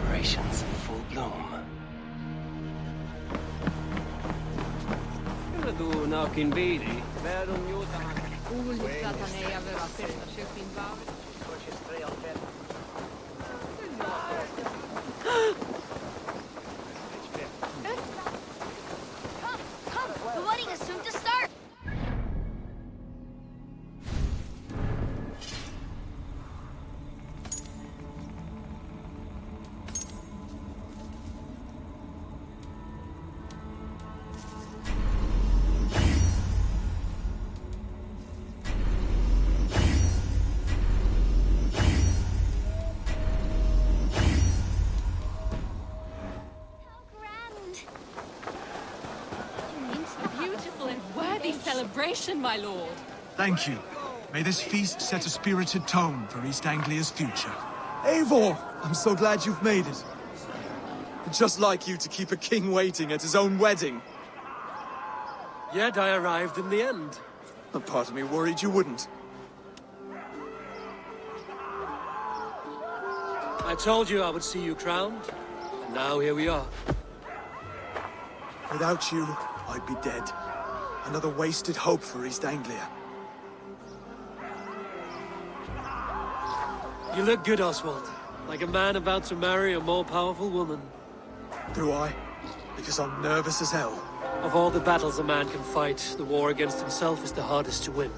preparations in full bloom. Kyllä tuu naukin viidi. Vedon juutahan. Kuulit, att han ej avera första köpinvärd. Come! The wedding is soon to start! Celebration, my lord. Thank you. May this feast set a spirited tone for East Anglia's future. Eivor! I'm so glad you've made it. Just like you to keep a king waiting at his own wedding. Yet I arrived in the end. A part of me worried you wouldn't. I told you I would see you crowned, and now here we are. Without you, I'd be dead. Another wasted hope for East Anglia. You look good, Oswald. Like a man about to marry a more powerful woman. Do I? Because I'm nervous as hell. Of all the battles a man can fight, the war against himself is the hardest to win.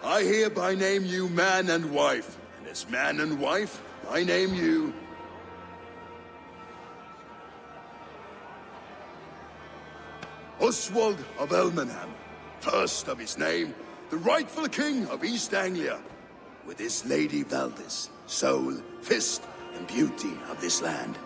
I hereby name you man and wife, and as man and wife, I name you... Oswald of Elmenham, first of his name, the rightful king of East Anglia, with his lady Valdis, soul, fist, and beauty of this land.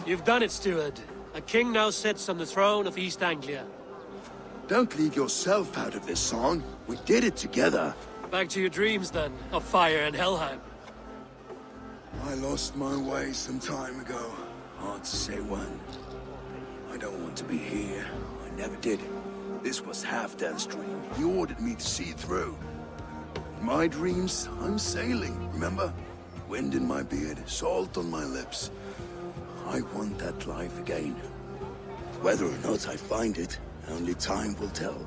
You've done it, steward. A king now sits on the throne of East Anglia. Don't leave yourself out of this song. We did it together. Back to your dreams, then, of fire and Helheim. I lost my way some time ago. Hard to say when. I don't want to be here. I never did. This was Halfdan's dream. He ordered me to see it through. In my dreams, I'm sailing, remember? Wind in my beard, salt on my lips. I want that life again. Whether or not I find it, only time will tell.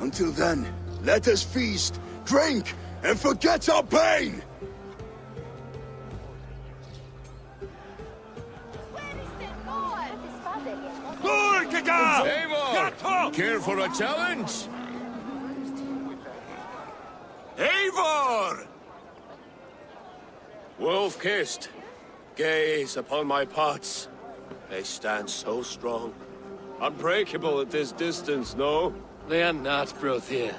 Until then, let us feast, Drink and forget our pain! Eivor! Care for a challenge? Eivor! Wolf-kissed, gaze upon my parts. They stand so strong. Unbreakable at this distance, no? They are not, Brothir.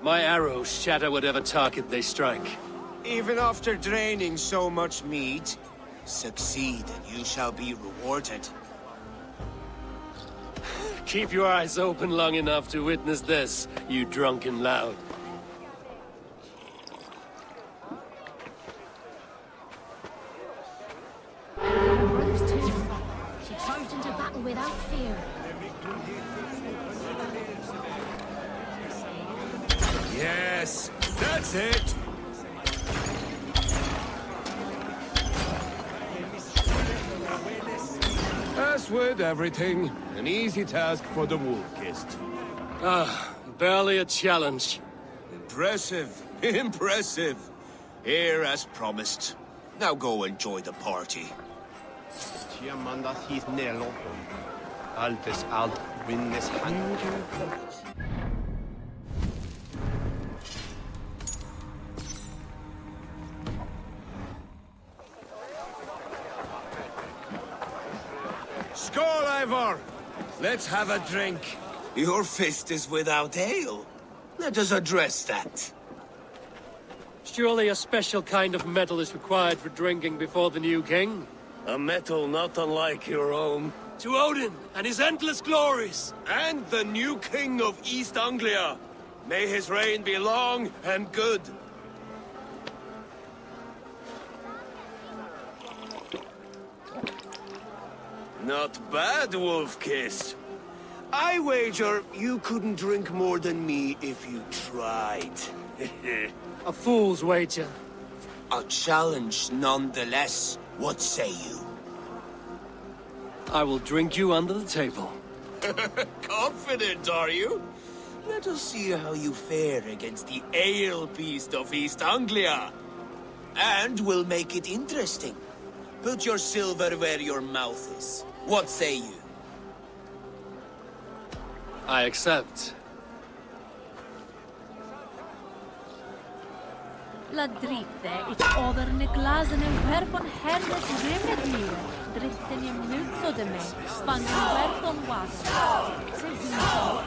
My arrows shatter whatever target they strike. Even after draining so much meat, succeed and you shall be rewarded. Keep your eyes open long enough to witness this, you drunken lout. Her brother's turned. She charged into battle without fear. Yes, that's it! As with everything, an easy task for the wolf-kissed. Barely a challenge. Impressive, impressive. Here as promised. Now go enjoy the party. Skål, Eivor! Let's have a drink. Your fist is without ale. Let us address that. Surely a special kind of metal is required for drinking before the new king? A metal not unlike your own. To Odin and his endless glories! And the new king of East Anglia. May his reign be long and good. Not bad, Wolf-kissed. I wager you couldn't drink more than me if you tried. A fool's wager. A challenge nonetheless. What say you? I will drink you under the table. Confident, are you? Let us see how you fare against the ale beast of East Anglia. And we'll make it interesting. Put your silver where your mouth is. What say you? I accept. La dritte ich overne glasen en verpon hernet remedie. Dritten im nutso de me, span verpon water. Se vinto.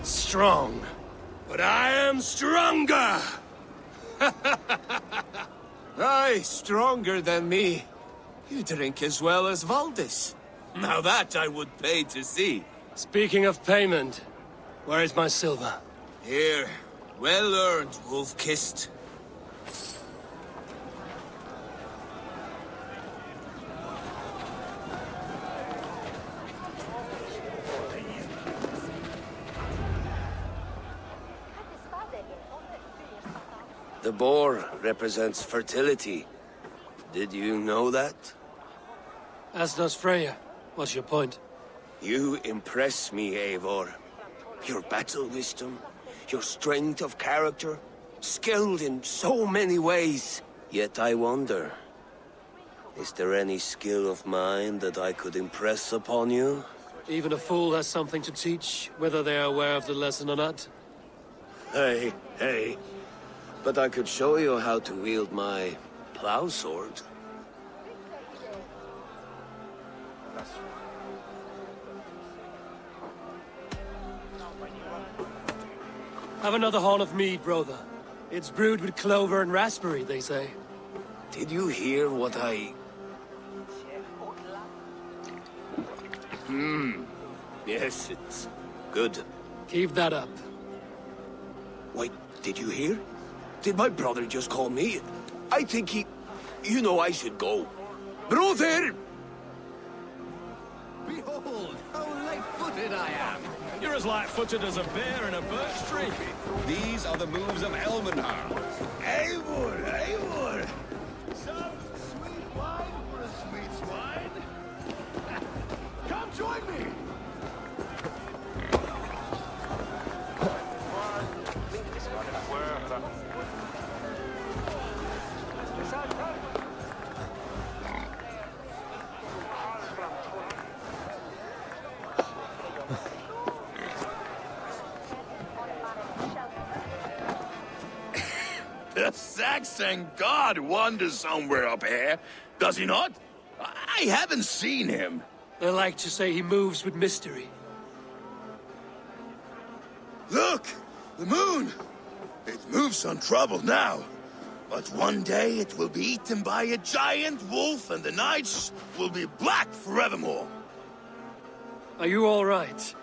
Strong, but I am stronger! Aye, stronger than me. You drink as well as Valdis. Now that I would pay to see. Speaking of payment, where is my silver? Here, well earned, wolf-kissed. The boar represents fertility. Did you know that? As does Freya. What's your point? You impress me, Eivor. Your battle wisdom, your strength of character, skilled in so many ways. Yet I wonder, is there any skill of mine that I could impress upon you? Even a fool has something to teach, whether they are aware of the lesson or not. Hey. But I could show you how to wield my plow sword. Have another horn of mead, brother. It's brewed with clover and raspberry, they say. Did you hear what I... Yes, it's good. Keep that up. Wait, did you hear? Did my brother just call me? I think he... You know I should go. Brother! Behold, how light-footed I am! You're as light-footed as a bear in a birch tree. These are the moves of Elmenhar. Eivor, Eivor! Some sweet wine for a sweet swine? Come join me! The Saxon god wanders somewhere up here, does he not? I haven't seen him. They like to say he moves with mystery. Look! The moon! It moves untroubled now. But one day it will be eaten by a giant wolf and the nights will be black forevermore. Are you all right?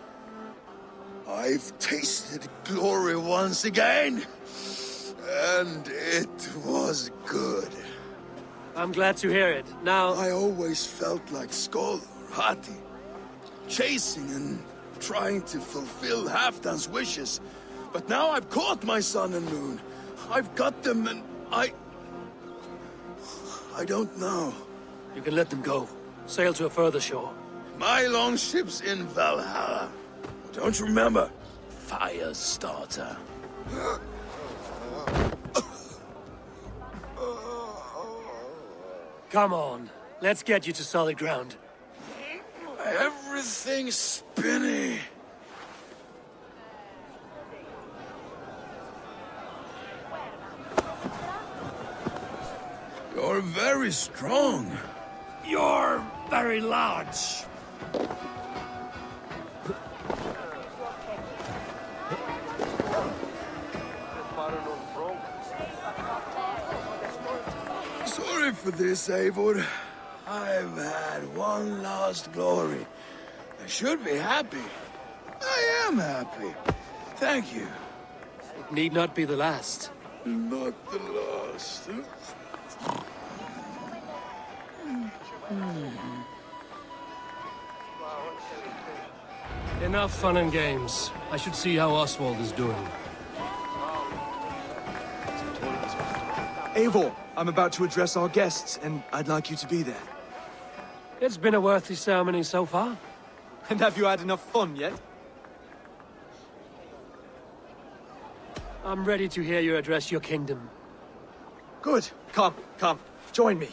I've tasted glory once again. And it was good. I'm glad to hear it. Now... I always felt like Skoll or Hati, chasing and trying to fulfill Halfdan's wishes. But now I've caught my sun and moon. I've got them and I don't know. You can let them go. Sail to a further shore. My longship's in Valhalla. Don't you remember? Fire starter. Come on. Let's get you to solid ground. Everything's spinny. You're very strong. You're very large. Sorry for this, Eivor. I've had one last glory. I should be happy. I am happy. Thank you. It need not be the last. Not the last. Enough fun and games. I should see how Oswald is doing. Eivor, I'm about to address our guests, and I'd like you to be there. It's been a worthy ceremony so far. And have you had enough fun yet? I'm ready to hear you address your kingdom. Good. Come, join me.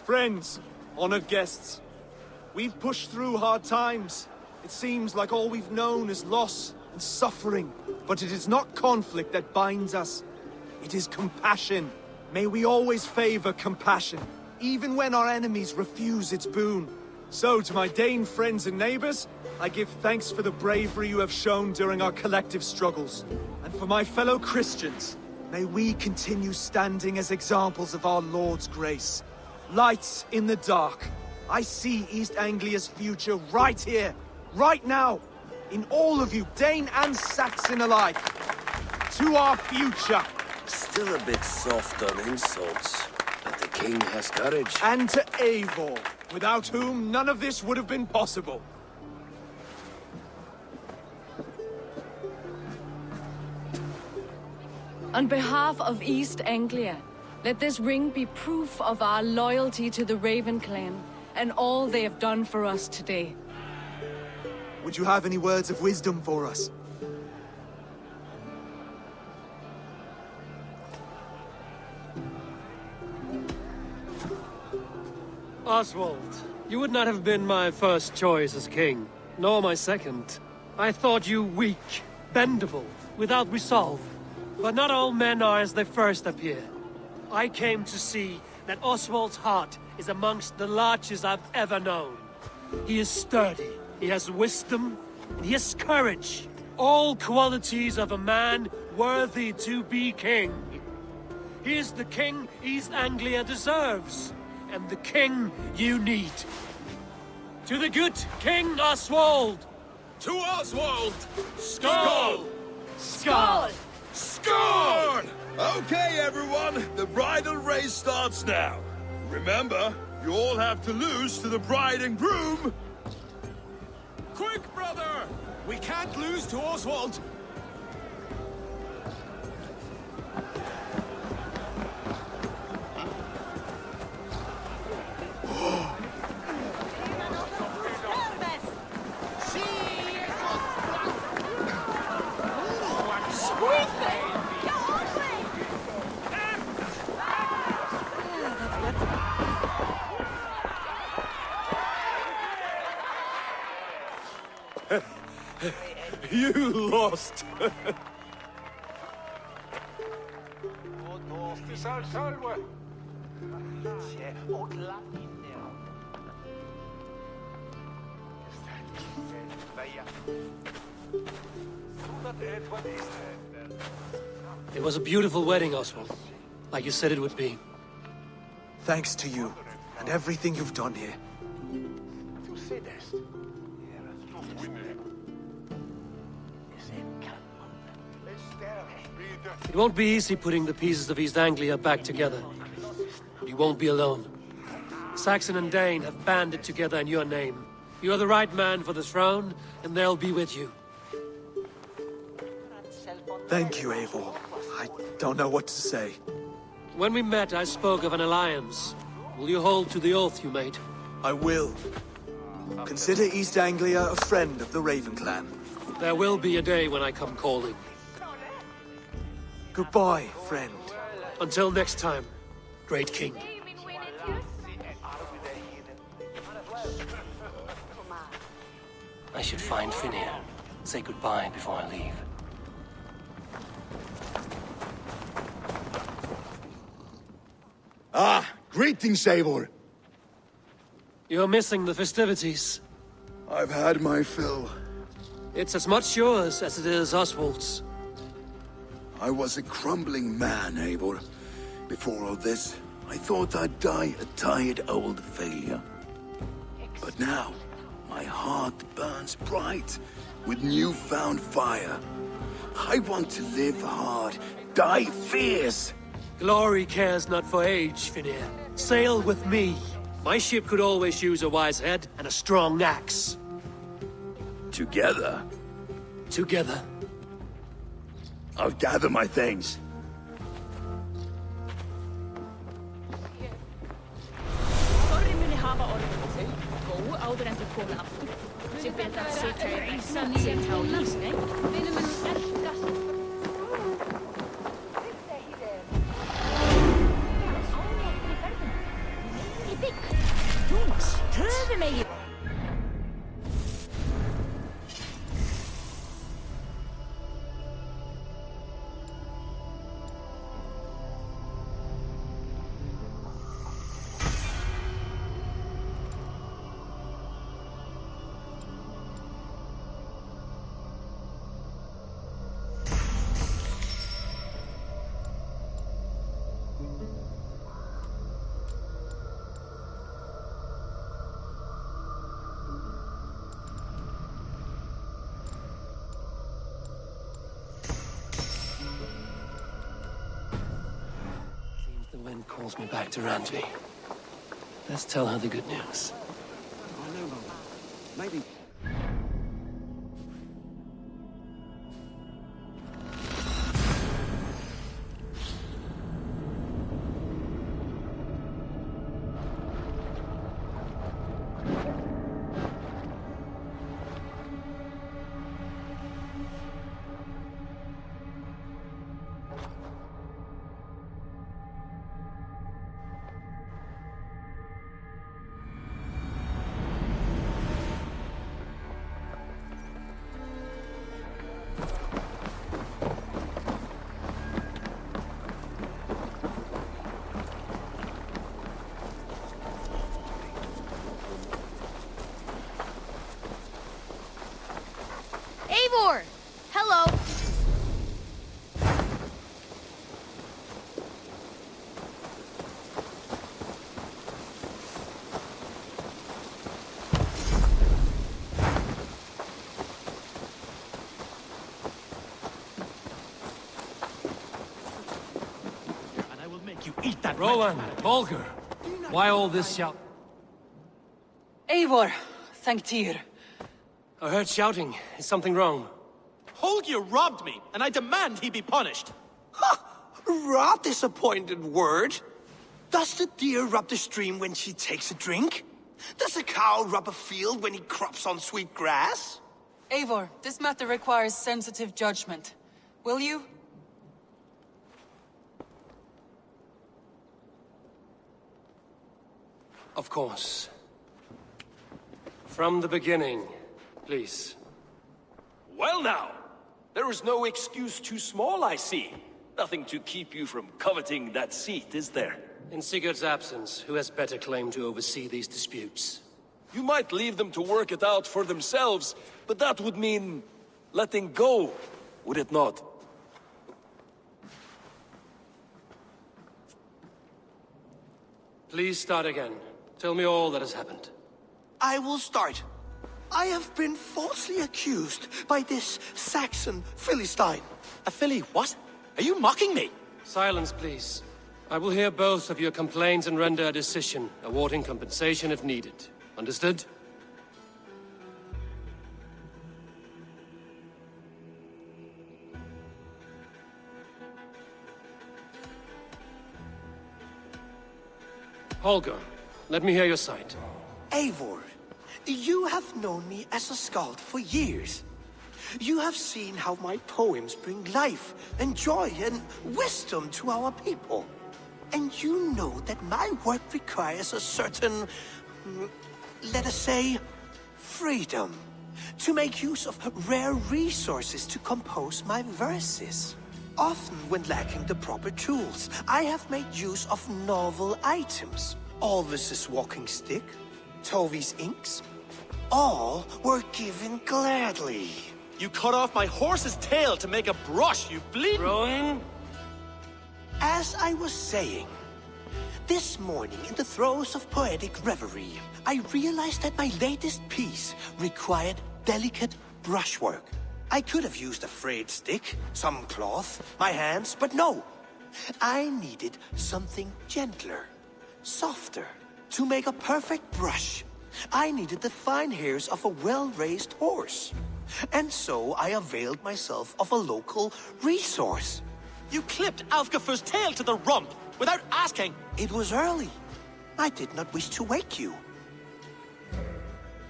Friends, honored guests, we've pushed through hard times. It seems like all we've known is loss and suffering. But it is not conflict that binds us. It is compassion. May we always favor compassion, even when our enemies refuse its boon. So, to my Dane friends and neighbors, I give thanks for the bravery you have shown during our collective struggles. And for my fellow Christians, may we continue standing as examples of our Lord's grace. Lights in the dark. I see East Anglia's future right here, right now. In all of you, Dane and Saxon alike. To our future. Still a bit soft on insults, but the king has courage. And to Eivor, without whom none of this would have been possible. On behalf of East Anglia, let this ring be proof of our loyalty to the Raven clan and all they have done for us today. Would you have any words of wisdom for us? Oswald, you would not have been my first choice as king, nor my second. I thought you weak, bendable, without resolve. But not all men are as they first appear. I came to see that Oswald's heart is amongst the largest I've ever known. He is sturdy, he has wisdom, and he has courage. All qualities of a man worthy to be king. He is the king East Anglia deserves, and the king you need. To the good King Oswald! To Oswald! Skull! Skull! Score! Okay, everyone, the bridal race starts now. Remember, you all have to lose to the bride and groom. Quick, brother! We can't lose to Oswald! You lost! It was a beautiful wedding, Oswald. Like you said it would be. Thanks to you, and everything you've done here. It won't be easy putting the pieces of East Anglia back together. But you won't be alone. Saxon and Dane have banded together in your name. You're the right man for the throne, and they'll be with you. Thank you, Eivor. I don't know what to say. When we met, I spoke of an alliance. Will you hold to the oath you made? I will. Consider East Anglia a friend of the Raven clan. There will be a day when I come calling. Goodbye, friend. Until next time, great king. I should find Finir. Say goodbye before I leave. Ah, greetings, Eivor. You're missing the festivities. I've had my fill. It's as much yours as it is Oswald's. I was a crumbling man, Eivor. Before all this, I thought I'd die a tired old failure. But now, my heart burns bright with newfound fire. I want to live hard, die fierce. Glory cares not for age, Finir. Sail with me. My ship could always use a wise head and a strong axe. Together, Together. I'll gather my things. Þorri muni hafa orðið þau, góð áður en þau komu aftur. Sem betur að sitja í rísan sem hjá lísnei. Vinum en erkast. Í bygg. Tungs, höfum eigið. The wind calls me back to Randvi. Let's tell her the good news. I know, Mum. Maybe... Eat that. Rowan, Holger, why all this shout? Eivor, thank Tyr. I heard shouting. Is something wrong? Holger robbed me, and I demand he be punished. Ha! Rot disappointed word. Does the deer rub the stream when she takes a drink? Does a cow rub a field when he crops on sweet grass? Eivor, this matter requires sensitive judgment. Will you? Of course. From the beginning, please. Well now, there is no excuse too small, I see. Nothing to keep you from coveting that seat, is there? In Sigurd's absence, who has better claim to oversee these disputes? You might leave them to work it out for themselves, but that would mean letting go, would it not? Please start again. Tell me all that has happened. I will start. I have been falsely accused by this Saxon Philistine. A Philly what? Are you mocking me? Silence, please. I will hear both of your complaints and render a decision, awarding compensation if needed. Understood? Holger, let me hear your side. Eivor, you have known me as a skald for years. You have seen how my poems bring life and joy and wisdom to our people. And you know that my work requires a certain, let us say, freedom to make use of rare resources to compose my verses. Often when lacking the proper tools, I have made use of novel items. Alvis's walking stick, Tovi's inks, all were given gladly. You cut off my horse's tail to make a brush, you bleed. Rowan? As I was saying, this morning in the throes of poetic reverie, I realized that my latest piece required delicate brushwork. I could have used a frayed stick, some cloth, my hands, but no. I needed something gentler, softer. To make a perfect brush, I needed the fine hairs of a well-raised horse. And so I availed myself of a local resource. You clipped Alfgafu's tail to the rump without asking. It was early. I did not wish to wake you.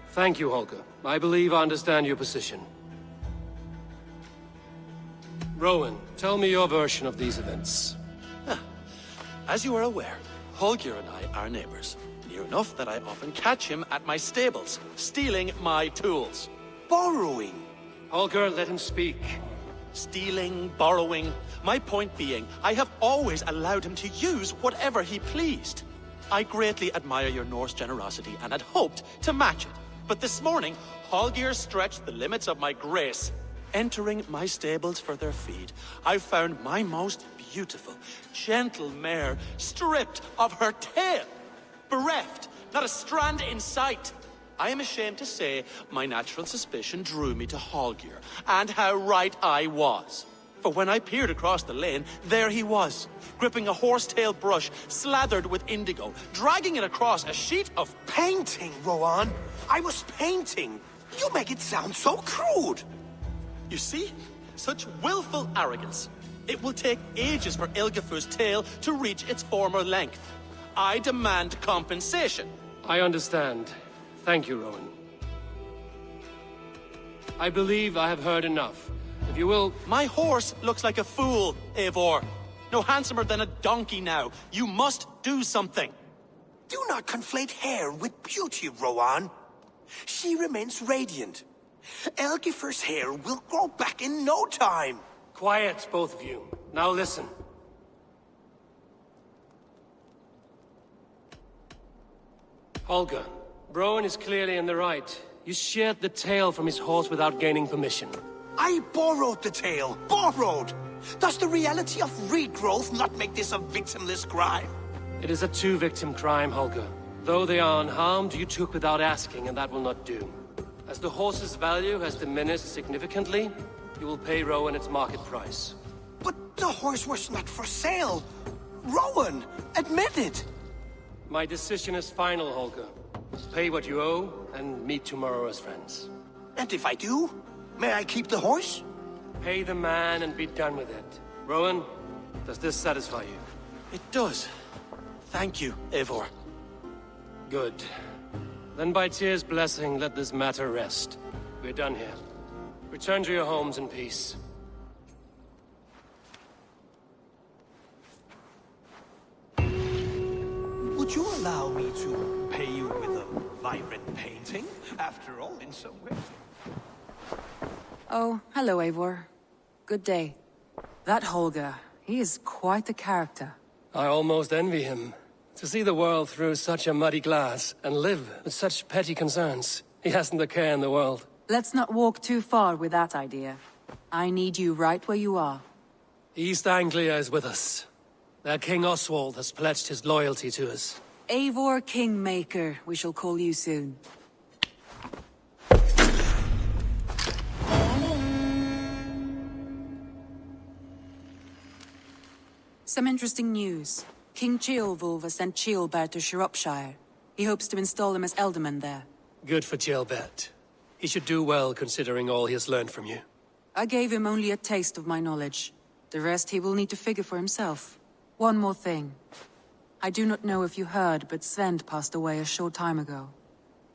Thank you, Holger. I believe I understand your position. Rowan, tell me your version of these events. As you are aware, Holger and I are neighbors. Near enough that I often catch him at my stables, stealing my tools. Borrowing. Holger, let him speak. Stealing, borrowing. My point being, I have always allowed him to use whatever he pleased. I greatly admire your Norse generosity and had hoped to match it. But this morning, Holger stretched the limits of my grace. Entering my stables for their feed, I found my most beautiful, gentle mare stripped of her tail. Bereft, not a strand in sight. I am ashamed to say my natural suspicion drew me to Holger, and how right I was. For when I peered across the lane, there he was, gripping a horsetail brush slathered with indigo, dragging it across a sheet of painting, Rowan. I was painting. You make it sound so crude. You see? Such willful arrogance. It will take ages for Ilgafu's tail to reach its former length. I demand compensation. I understand. Thank you, Rowan. I believe I have heard enough. If you will... My horse looks like a fool, Eivor. No handsomer than a donkey now. You must do something. Do not conflate hair with beauty, Rowan. She remains radiant. Elgifer's hair will grow back in no time. Quiet, both of you. Now listen. Holger, Rowan is clearly in the right. You sheared the tail from his horse without gaining permission. I borrowed the tail. Borrowed! Does the reality of regrowth not make this a victimless crime? It is a two-victim crime, Holger. Though they are unharmed, you took without asking, and that will not do. As the horse's value has diminished significantly, you will pay Rowan its market price. But the horse was not for sale. Rowan! Admit it! My decision is final, Holger. Pay what you owe, and meet tomorrow as friends. And if I do, may I keep the horse? Pay the man and be done with it. Rowan, does this satisfy you? It does. Thank you, Eivor. Good. Then by Tyr's blessing, let this matter rest. We're done here. Return to your homes in peace. Would you allow me to pay you with a vibrant painting? After all, in some way. Oh, hello, Eivor. Good day. That Holger, he is quite the character. I almost envy him. To see the world through such a muddy glass, and live with such petty concerns. He hasn't a care in the world. Let's not walk too far with that idea. I need you right where you are. East Anglia is with us. Their King Oswald has pledged his loyalty to us. Eivor Kingmaker, we shall call you soon. Some interesting news. King Ceolwulf has sent Ceolbert to Shropshire. He hopes to install him as Elderman there. Good for Ceolbert. He should do well considering all he has learned from you. I gave him only a taste of my knowledge. The rest he will need to figure for himself. One more thing. I do not know if you heard, but Svend passed away a short time ago.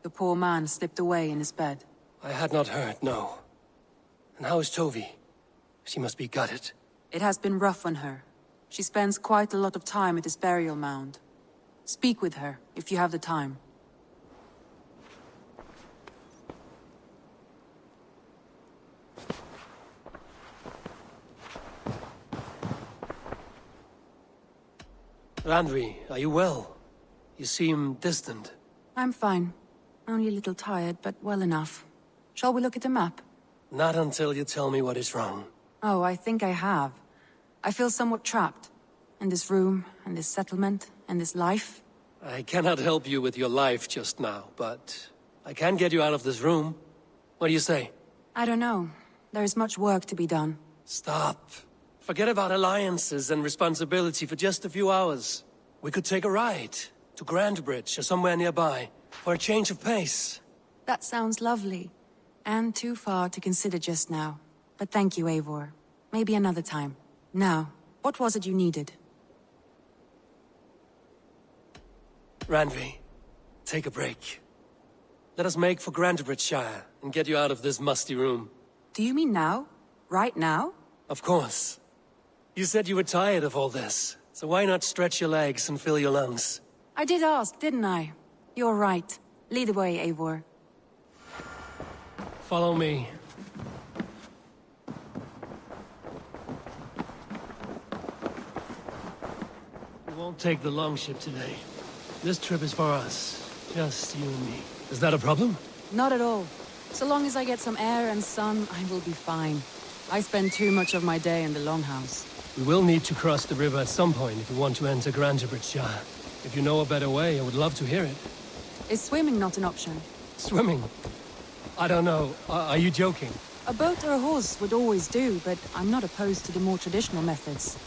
The poor man slipped away in his bed. I had not heard, no. And how is Tovi? She must be gutted. It has been rough on her. She spends quite a lot of time at his burial mound. Speak with her, if you have the time. Randvi, are you well? You seem distant. I'm fine. Only a little tired, but well enough. Shall we look at the map? Not until you tell me what is wrong. Oh, I think I have. I feel somewhat trapped. In this room, and this settlement, and this life. I cannot help you with your life just now, but I can get you out of this room. What do you say? I don't know. There is much work to be done. Stop. Forget about alliances and responsibility for just a few hours. We could take a ride to Grandbridge or somewhere nearby for a change of pace. That sounds lovely. And too far to consider just now. But thank you, Eivor. Maybe another time. Now, what was it you needed? Randvi, take a break. Let us make for Grandbridgeshire and get you out of this musty room. Do you mean now? Right now? Of course. You said you were tired of all this, so why not stretch your legs and fill your lungs? I did ask, didn't I? You're right. Lead the way, Eivor. Follow me. We won't take the longship today. This trip is for us. Just you and me. Is that a problem? Not at all. So long as I get some air and sun, I will be fine. I spend too much of my day in the longhouse. We will need to cross the river at some point if we want to enter Grandbridgeshire. If you know a better way, I would love to hear it. Is swimming not an option? Swimming? I don't know. Are you joking? A boat or a horse would always do, but I'm not opposed to the more traditional methods.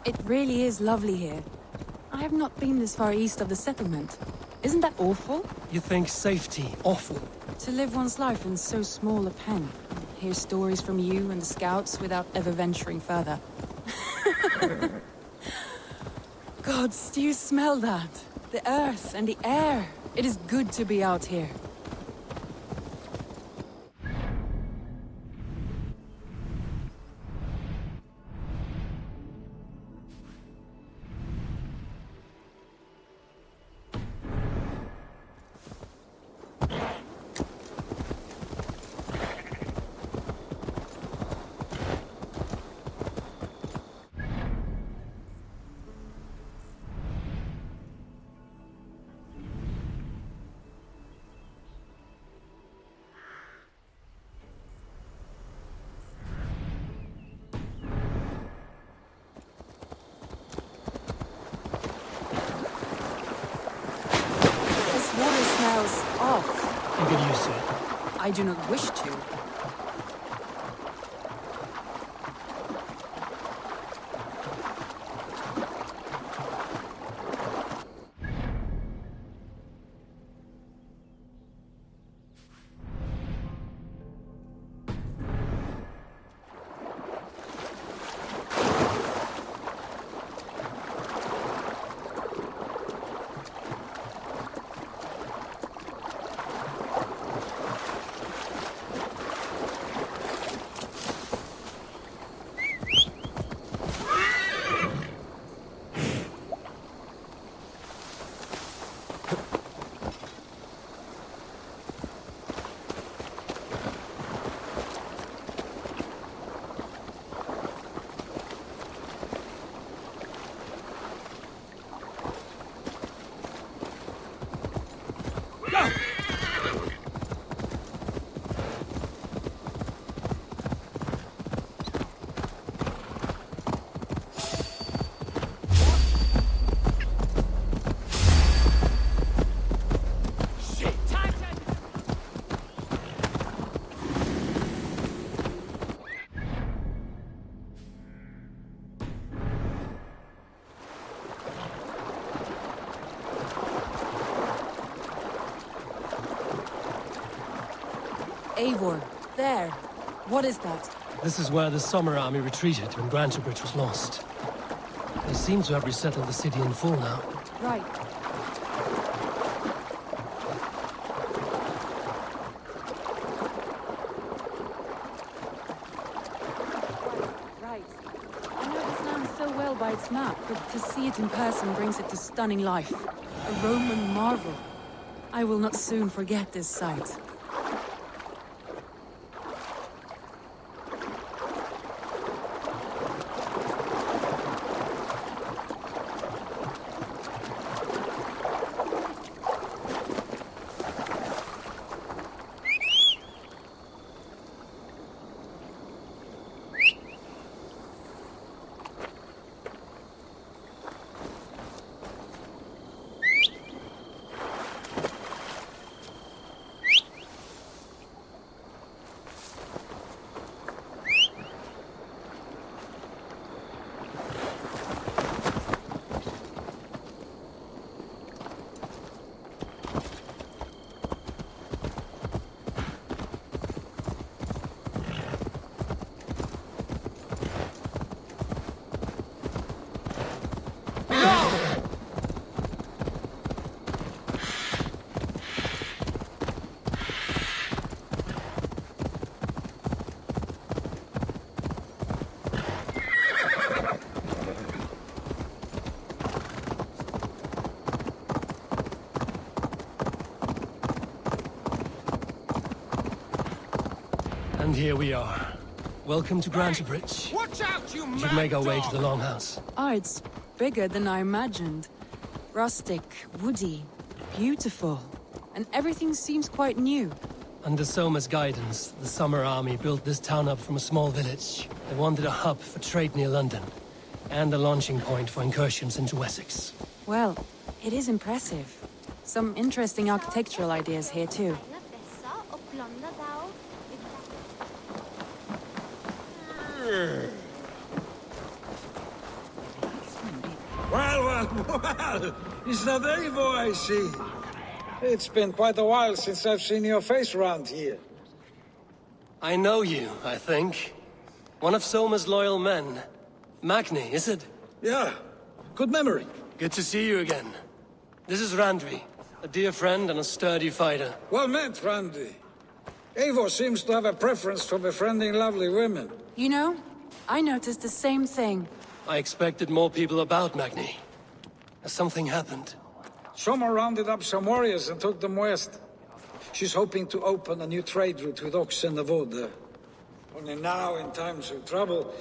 It really is lovely here. I have not been this far east of the settlement. Isn't that awful? You think safety awful? To live one's life in so small a pen. Hear stories from you and the scouts without ever venturing further. Gods, do you smell that? The earth and the air. It is good to be out here. I do not wish to. Eivor, there. What is that? This is where the Summer Army retreated when Grantebridge was lost. They seem to have resettled the city in full now. Right. Right. I know this land so well by its map, but to see it in person brings it to stunning life. A Roman marvel. I will not soon forget this sight. And here we are. Welcome to Grantebridge. Watch out, you We should make our way to the Longhouse. Oh, it's bigger than I imagined. Rustic, woody, beautiful. And everything seems quite new. Under Soma's guidance, the Summer Army built this town up from a small village. They wanted a hub for trade near London, and a launching point for incursions into Wessex. Well, it is impressive. Some interesting architectural ideas here too. Well, it's that Eivor I see. It's been quite a while since I've seen your face around here. I know you, I think. One of Soma's loyal men. Magni, is it? Yeah, good memory. Good to see you again. This is Randvi, a dear friend and a sturdy fighter. Well met, Randvi. Eivor seems to have a preference for befriending lovely women. You know, I noticed the same thing. I expected more people about Magni. Has something happened? Soma rounded up some warriors and took them west. She's hoping to open a new trade route with oxen of wood. Only now, in times of trouble,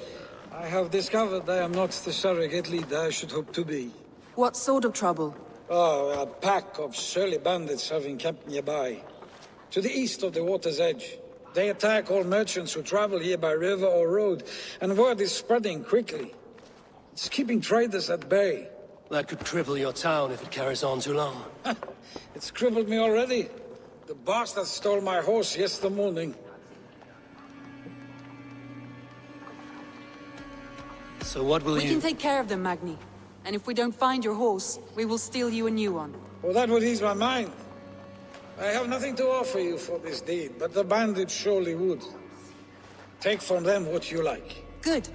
I have discovered I am not the surrogate leader I should hope to be. What sort of trouble? Oh, a pack of surly bandits have encamped nearby. To the east of the water's edge. They attack all merchants who travel here by river or road, and word is spreading quickly. It's keeping traders at bay. That could cripple your town if it carries on too long. It's crippled me already. The bastard stole my horse yesterday morning. So what will We can take care of them, Magni. And if we don't find your horse, we will steal you a new one. Well, that would ease my mind. I have nothing to offer you for this deed, but the bandits surely would. Take from them what you like. Good.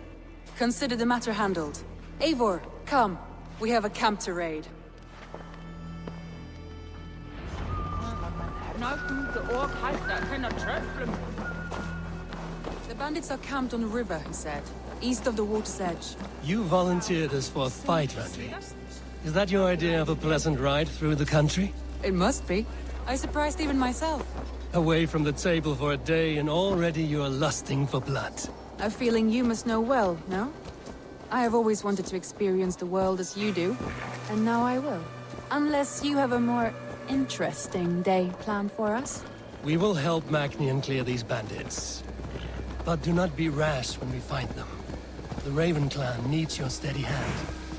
Consider the matter handled. Eivor, come. We have a camp to raid. The bandits are camped on the river, he said, east of the water's edge. You volunteered us for a fight, Randvi. Is that your idea of a pleasant ride through the country? It must be. I surprised even myself. Away from the table for a day and already you are lusting for blood. A feeling you must know well, no? I have always wanted to experience the world as you do, and now I will. Unless you have a more interesting day planned for us? We will help Magnian clear these bandits. But do not be rash when we find them. The Raven clan needs your steady hand.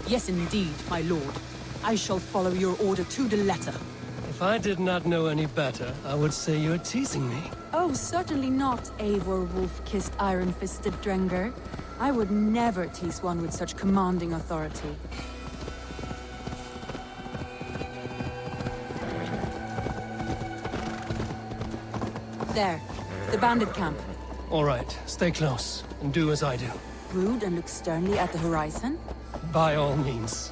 Yes, indeed, my lord. I shall follow your order to the letter. If I did not know any better, I would say you're teasing me. Oh, certainly not, Eivor wolf-kissed iron-fisted Drenger. I would never tease one with such commanding authority. There, the bandit camp. All right, stay close, and do as I do. Brood and look sternly at the horizon? By all means.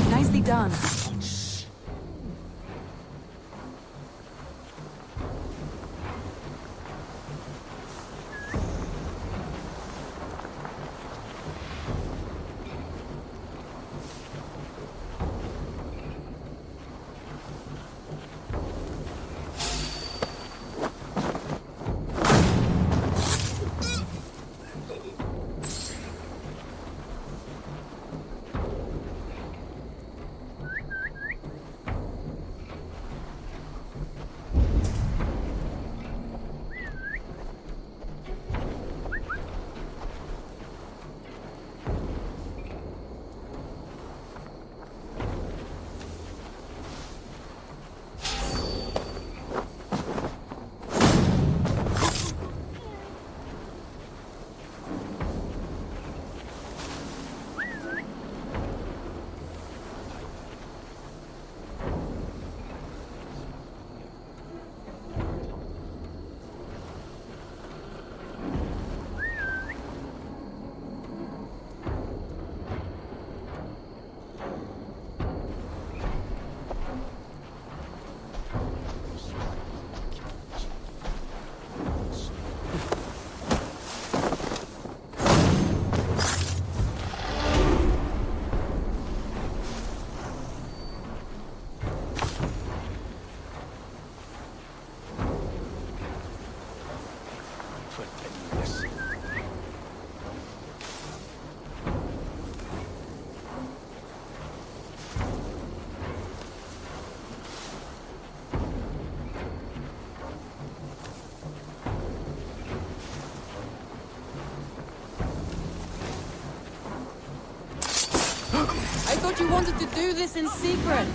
Nicely done. I thought you wanted to do this in secret.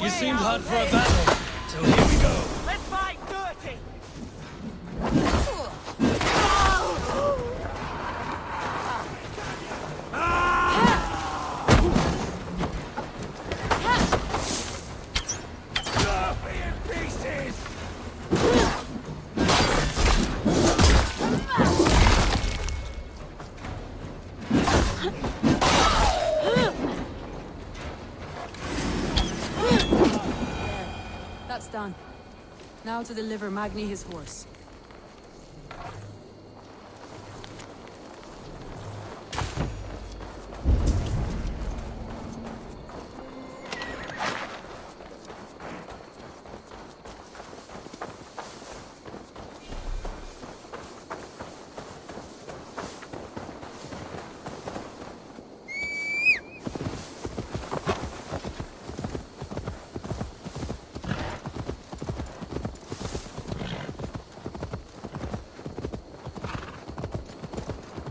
You seemed hot for a battle, so here we go. Let's fight dirty! That's done. Now to deliver Magni his horse.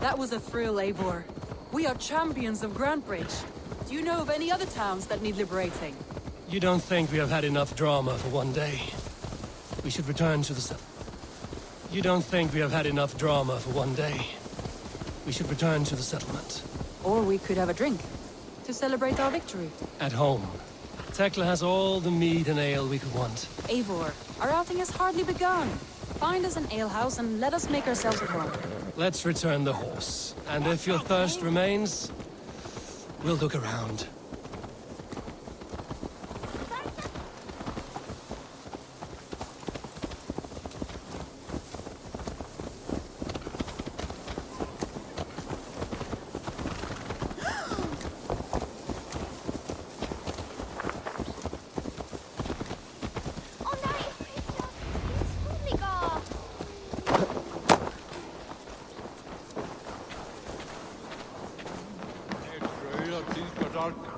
That was a thrill, Eivor. We are champions of Grantbridge. Do you know of any other towns that need liberating? You don't think we have had enough drama for one day? We should return to the You don't think we have had enough drama for one day? We should return to the settlement. Or we could have a drink, to celebrate our victory. At home. Tekla has all the mead and ale we could want. Eivor, our outing has hardly begun. Find us an alehouse and let us make ourselves at home. Let's return the horse. And if your thirst remains, we'll look around.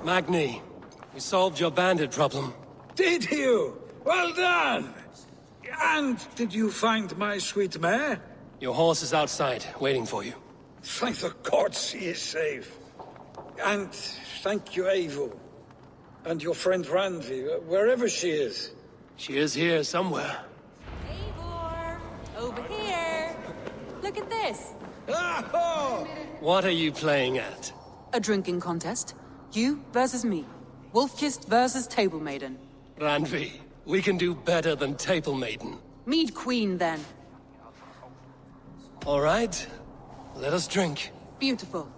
Magni, we solved your bandit problem. Did you? Well done! And did you find my sweet mare? Your horse is outside, waiting for you. Thank the gods he is safe. And thank you, Eivor. And your friend Randvi, wherever she is. She is here somewhere. Eivor! Over here! Look at this! What are you playing at? A drinking contest. You versus me. Wolf-Kissed versus Table Maiden. Randvi, we can do better than Table Maiden. Mead Queen, then. All right. Let us drink. Beautiful.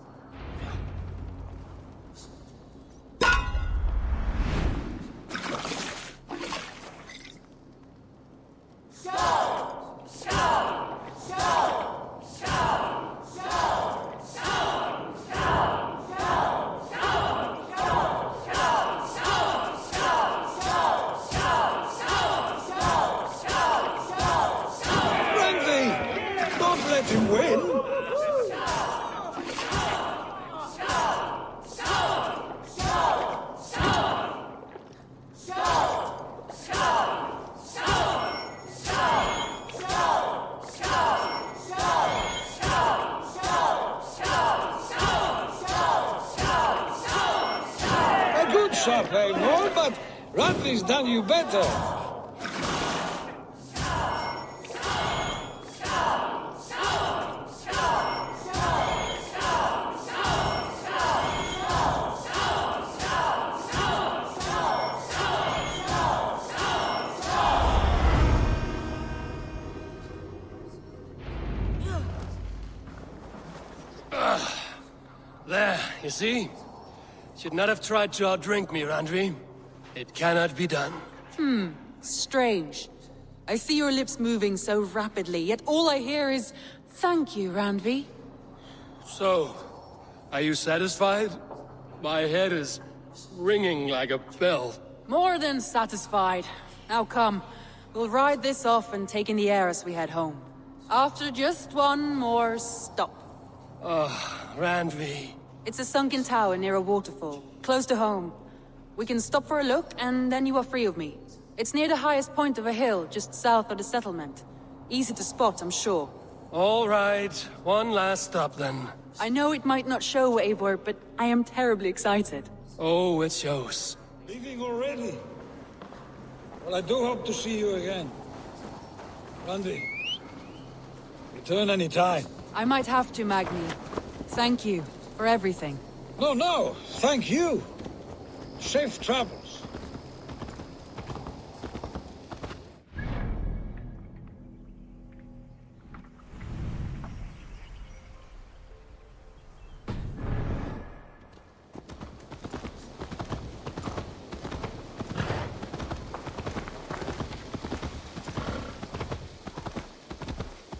Eivor, but Randvi's done you better. There, you see? Should not have tried to outdrink me, Randvi. It cannot be done. Strange. I see your lips moving so rapidly, yet all I hear is, thank you, Randvi. So, are you satisfied? My head is ringing like a bell. More than satisfied. Now come, we'll ride this off and take in the air as we head home. After just one more stop. Randvi. It's a sunken tower near a waterfall, close to home. We can stop for a look, and then you are free of me. It's near the highest point of a hill, just south of the settlement. Easy to spot, I'm sure. All right, one last stop then. I know it might not show, Eivor, but I am terribly excited. Oh, it shows. Leaving already? Well, I do hope to see you again. Randvi, return any time. I might have to, Magni. Thank you for everything. No, thank you. Safe travels.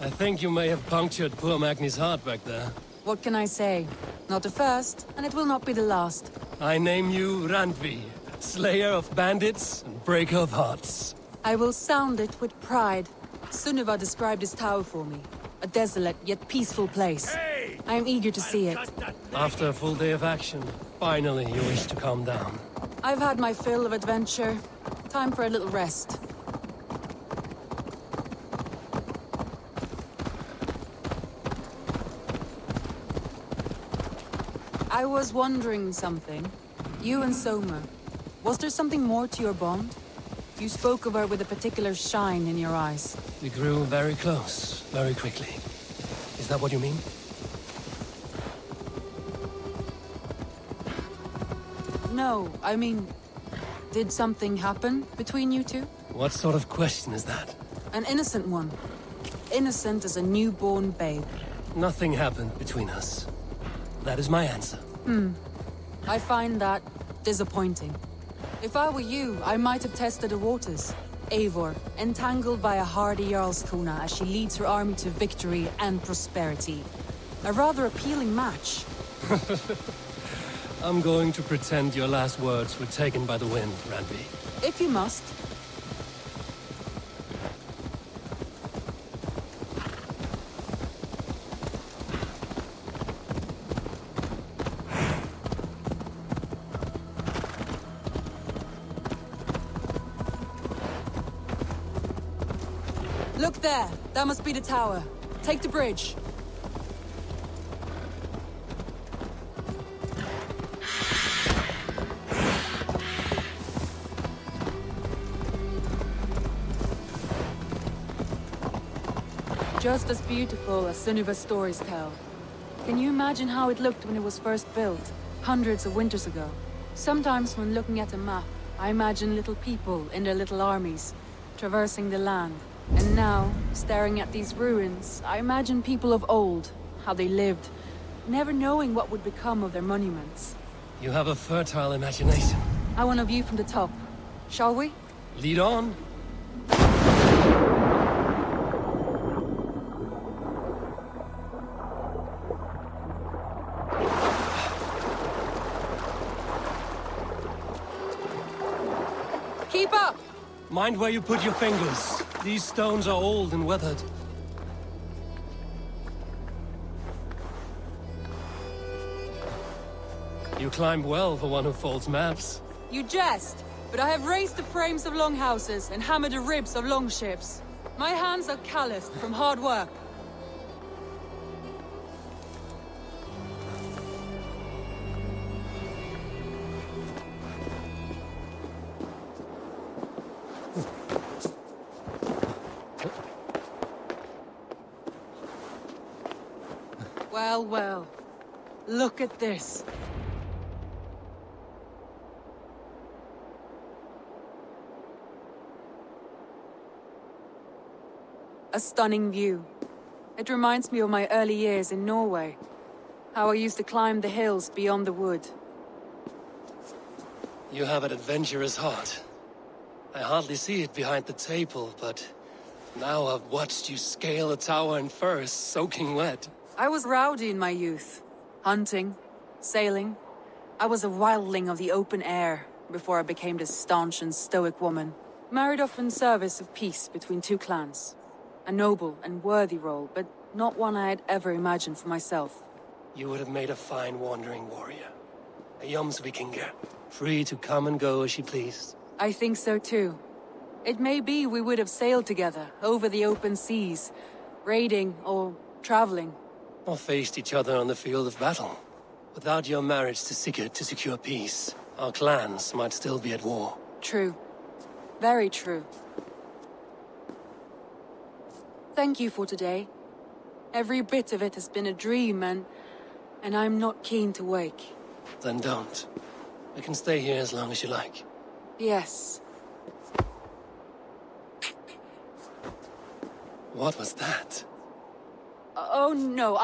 I think you may have punctured poor Magni's heart back there. What can I say? Not the first, and it will not be the last. I name you Randvi, slayer of bandits and breaker of hearts. I will sound it with pride. Sunniva described this tower for me. A desolate yet peaceful place. I am eager to see it. After a full day of action, finally you wish to calm down. I've had my fill of adventure. Time for a little rest. I was wondering something. You and Soma, was there something more to your bond? You spoke of her with a particular shine in your eyes. We grew very close, very quickly. Is that what you mean? No, I mean, did something happen between you two? What sort of question is that? An innocent one. Innocent as a newborn babe. Nothing happened between us. That is my answer. I find that disappointing. If I were you, I might have tested the waters. Eivor, entangled by a hardy Jarlskona as she leads her army to victory and prosperity. A rather appealing match. I'm going to pretend your last words were taken by the wind, Randvi. If you must. Look there! That must be the tower. Take the bridge. Just as beautiful as Sunniva's stories tell. Can you imagine how it looked when it was first built, hundreds of winters ago? Sometimes when looking at a map, I imagine little people in their little armies, traversing the land. And now, staring at these ruins, I imagine people of old, how they lived, never knowing what would become of their monuments. You have a fertile imagination. I want a view from the top. Shall we? Lead on. Keep up! Mind where you put your fingers. These stones are old and weathered. You climb well for one who folds maps. You jest, but I have raised the frames of longhouses and hammered the ribs of longships. My hands are calloused from hard work. Well, well. Look at this. A stunning view. It reminds me of my early years in Norway. How I used to climb the hills beyond the wood. You have an adventurous heart. I hardly see it behind the table, but now I've watched you scale a tower in furs, soaking wet. I was rowdy in my youth. Hunting, sailing. I was a wildling of the open air before I became this staunch and stoic woman. Married off in service of peace between two clans. A noble and worthy role, but not one I had ever imagined for myself. You would have made a fine wandering warrior. A Jomsvikinger, free to come and go as she pleased. I think so too. It may be we would have sailed together over the open seas, raiding or traveling. Or faced each other on the field of battle. Without your marriage to Sigurd to secure peace, our clans might still be at war. True. Very true. Thank you for today. Every bit of it has been a dream, and I'm not keen to wake. Then don't. I can stay here as long as you like. Yes. What was that? Oh no,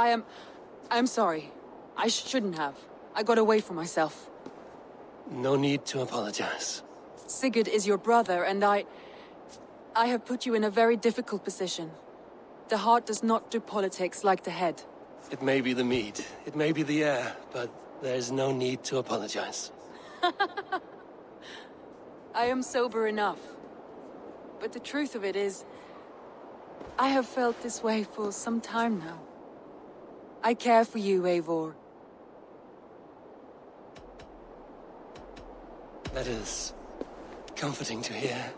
I'm sorry. I shouldn't have. I got away from myself. No need to apologize. Sigurd is your brother, and I have put you in a very difficult position. The heart does not do politics like the head. It may be the meat, it may be the air, but there's no need to apologize. I am sober enough. But the truth of it is, I have felt this way for some time now. I care for you, Eivor. That is comforting to hear.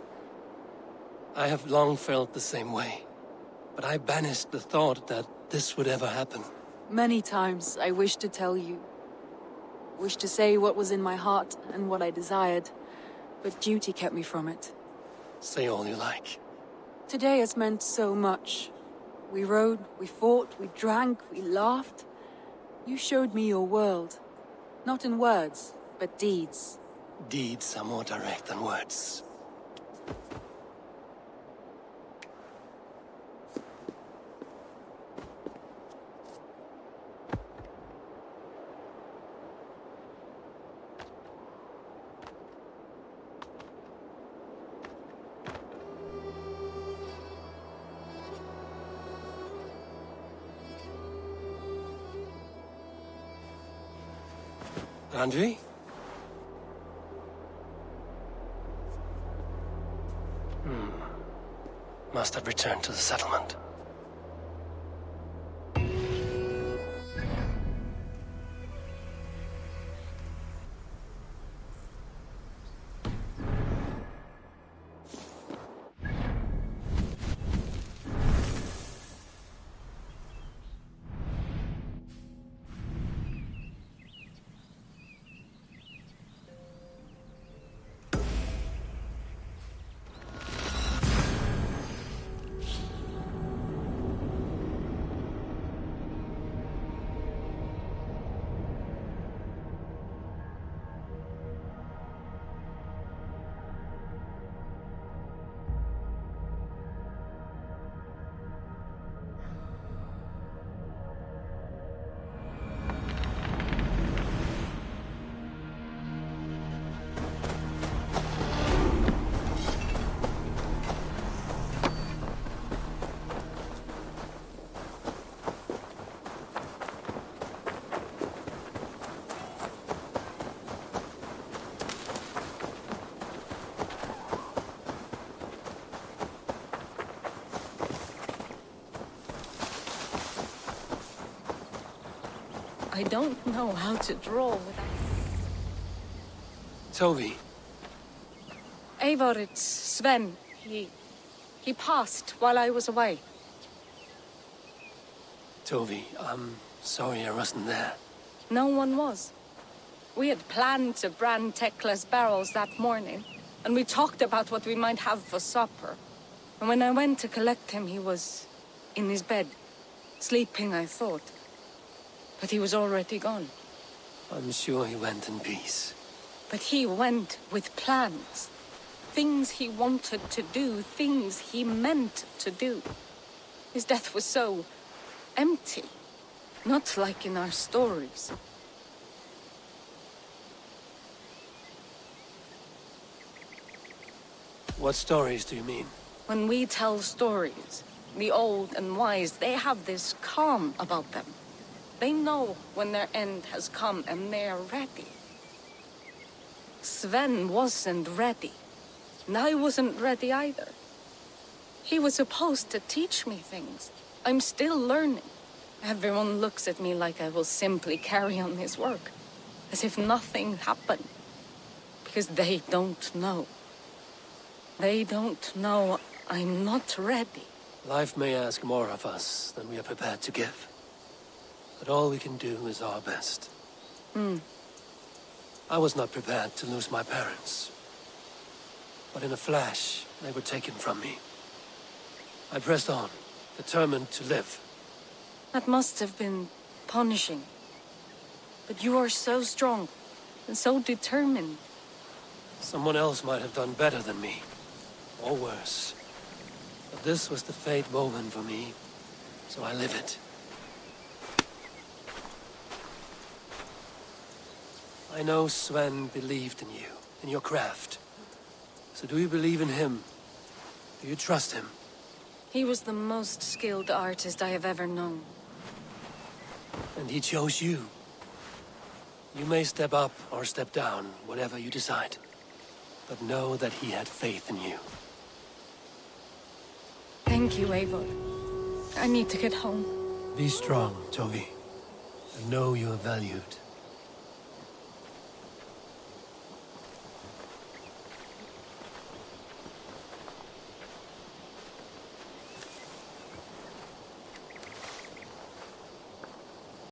I have long felt the same way, but I banished the thought that this would ever happen. Many times I wish to tell you. wished to say what was in my heart and what I desired, but duty kept me from it. Say all you like. Today has meant so much. We rode, we fought, we drank, we laughed. You showed me your world. Not in words, but deeds. Deeds are more direct than words. Randvi? Must have returned to the settlement. I don't know how to draw without... Toby. Eivor, it's Sven. He passed while I was away. Toby, I'm sorry I wasn't there. No one was. We had planned to brand Tekla's barrels that morning, and we talked about what we might have for supper. And when I went to collect him, he was in his bed, sleeping, I thought. But he was already gone. I'm sure he went in peace. But he went with plans. Things he wanted to do, things he meant to do. His death was so empty. Not like in our stories. What stories do you mean? When we tell stories, the old and wise, they have this calm about them. They know when their end has come and they're ready. Sven wasn't ready. And I wasn't ready either. He was supposed to teach me things. I'm still learning. Everyone looks at me like I will simply carry on his work. As if nothing happened. Because they don't know. They don't know I'm not ready. Life may ask more of us than we are prepared to give. But all we can do is our best. I was not prepared to lose my parents. But in a flash, they were taken from me. I pressed on, determined to live. That must have been punishing. But you are so strong, and so determined. Someone else might have done better than me. Or worse. But this was the fate woven for me, so I live it. I know Sven believed in you, in your craft. So do you believe in him? Do you trust him? He was the most skilled artist I have ever known. And he chose you. You may step up or step down, whatever you decide. But know that he had faith in you. Thank you, Eivor. I need to get home. Be strong, Toby. And know you are valued.